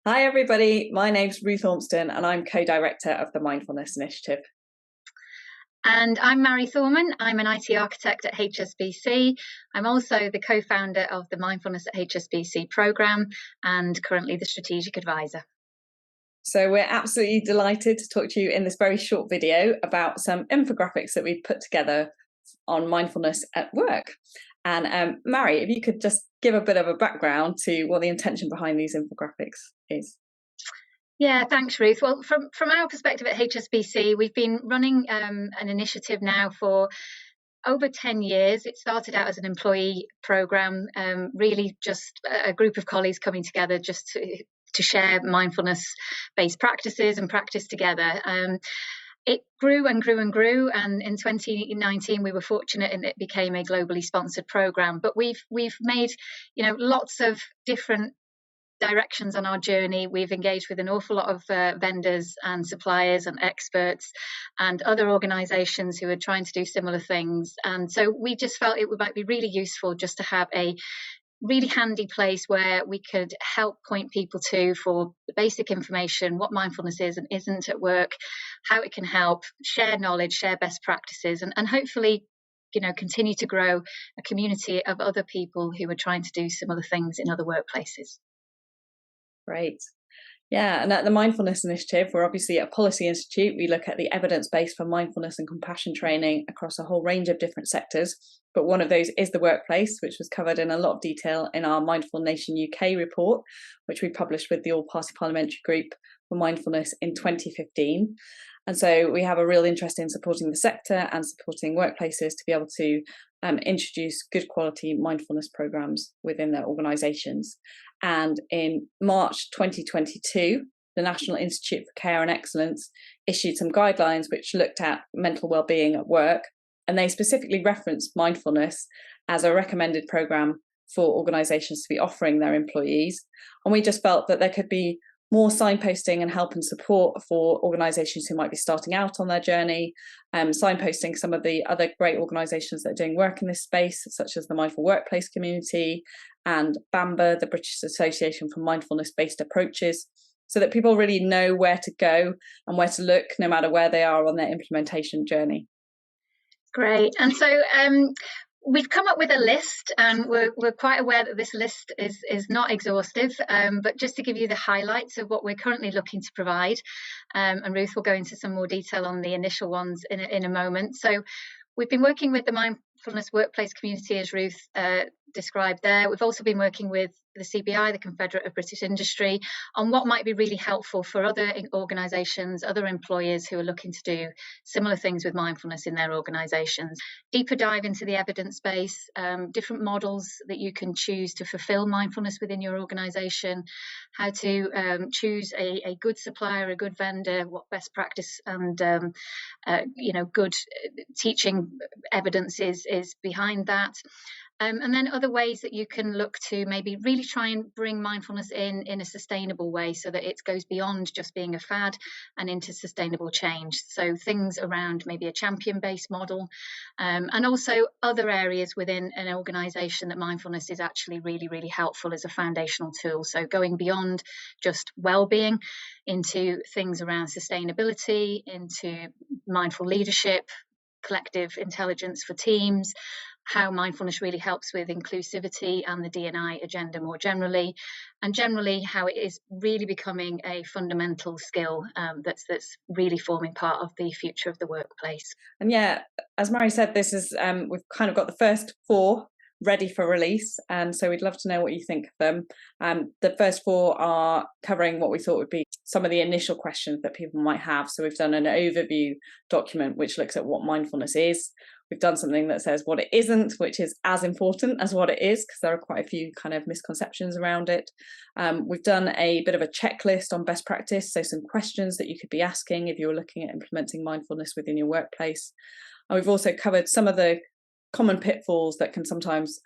Hi everybody, my name's Ruth Ormston and I'm co-director of the Mindfulness Initiative. And I'm Mary Thorman. I'm an IT architect at HSBC. I'm also the co-founder of the Mindfulness at HSBC programme and currently the strategic advisor. So we're absolutely delighted to talk to you in this very short video about some infographics that we've put together on mindfulness at work. And Mary, if you could just give a bit of a background to what the intention behind these infographics is. Yeah, thanks, Ruth. Well, from our perspective at HSBC, we've been running an initiative now for over 10 years. It started out as an employee programme, really just a group of colleagues coming together just to share mindfulness-based practices and practice together. It grew and grew and grew, and in 2019 we were fortunate in it became a globally sponsored programme. But we've made lots of different directions on our journey. We've engaged with an awful lot of vendors and suppliers and experts and other organisations who are trying to do similar things. And so we just felt it might be really useful just to have a really handy place where we could help point people to for the basic information, what mindfulness is and isn't at work, how it can help, share knowledge, share best practices, and hopefully continue to grow a community of other people who are trying to do similar things in other workplaces. Great. Yeah, and at the Mindfulness Initiative, we're obviously a policy institute. We look at the evidence base for mindfulness and compassion training across a whole range of different sectors. But one of those is the workplace, which was covered in a lot of detail in our Mindful Nation UK report, which we published with the All Party Parliamentary Group for Mindfulness in 2015. And so we have a real interest in supporting the sector and supporting workplaces to be able to introduce good quality mindfulness programs within their organisations. And in March 2022, the National Institute for Care and Excellence issued some guidelines which looked at mental well-being at work, and they specifically referenced mindfulness as a recommended programme for organisations to be offering their employees. And we just felt that there could be more signposting and help and support for organisations who might be starting out on their journey, signposting some of the other great organisations that are doing work in this space, such as the Mindful Workplace Community and BAMBA, the British Association for Mindfulness-Based Approaches, so that people really know where to go and where to look, no matter where they are on their implementation journey. Great. And so we've come up with a list, and we're quite aware that this list is not exhaustive, but just to give you the highlights of what we're currently looking to provide, and Ruth will go into some more detail on the initial ones in a moment. So we've been working with the Mindfulness Workplace Community, as Ruth described there. We've also been working with the CBI, the Confederate of British Industry, on what might be really helpful for other organisations, other employers who are looking to do similar things with mindfulness in their organisations. Deeper dive into the evidence base, different models that you can choose to fulfil mindfulness within your organisation, how to choose a good supplier, a good vendor, what best practice and good teaching evidence is behind that. And then other ways that you can look to maybe really try and bring mindfulness in a sustainable way, so that it goes beyond just being a fad and into sustainable change. So things around maybe a champion-based model, and also other areas within an organisation that mindfulness is actually really, really helpful as a foundational tool. So going beyond just well-being into things around sustainability, into mindful leadership, collective intelligence for teams, how mindfulness really helps with inclusivity and the D&I agenda more generally, and generally how it is really becoming a fundamental skill that's really forming part of the future of the workplace. And yeah, as Mary said, this is we've kind of got the first 4 ready for release, and so we'd love to know what you think of them. The first 4 are covering what we thought would be some of the initial questions that people might have. So we've done an overview document which looks at what mindfulness is. We've done something that says what it isn't, which is as important as what it is, because there are quite a few kind of misconceptions around it. We've done a bit of a checklist on best practice, so some questions that you could be asking if you're looking at implementing mindfulness within your workplace. And we've also covered some of the common pitfalls that can sometimes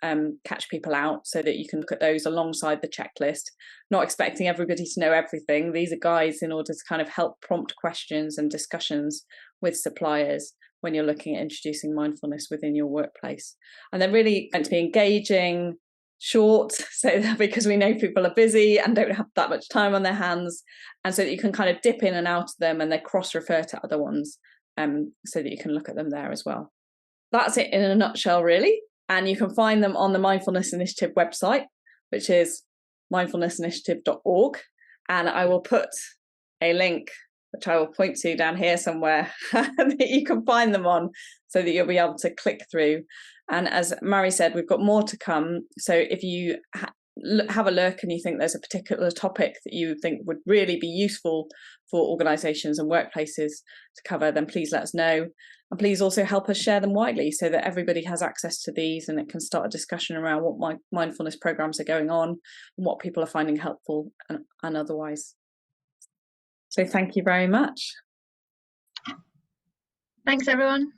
catch people out, so that you can look at those alongside the checklist, not expecting everybody to know everything. These are guides in order to kind of help prompt questions and discussions with suppliers when you're looking at introducing mindfulness within your workplace. And they're really meant to be engaging, short, so that because we know people are busy and don't have that much time on their hands, and so that you can kind of dip in and out of them, and they cross-refer to other ones, so that you can look at them there as well. That's it in a nutshell, really. And you can find them on the Mindfulness Initiative website, which is mindfulnessinitiative.org. And I will put a link, which I will point to down here somewhere, that you can find them on, so that you'll be able to click through. And as Mary said, we've got more to come. So if you have a look and you think there's a particular topic that you think would really be useful for organisations and workplaces to cover, then please let us know. And please also help us share them widely, so that everybody has access to these, and it can start a discussion around what mindfulness programs are going on and what people are finding helpful and otherwise. So thank you very much. Thanks, everyone.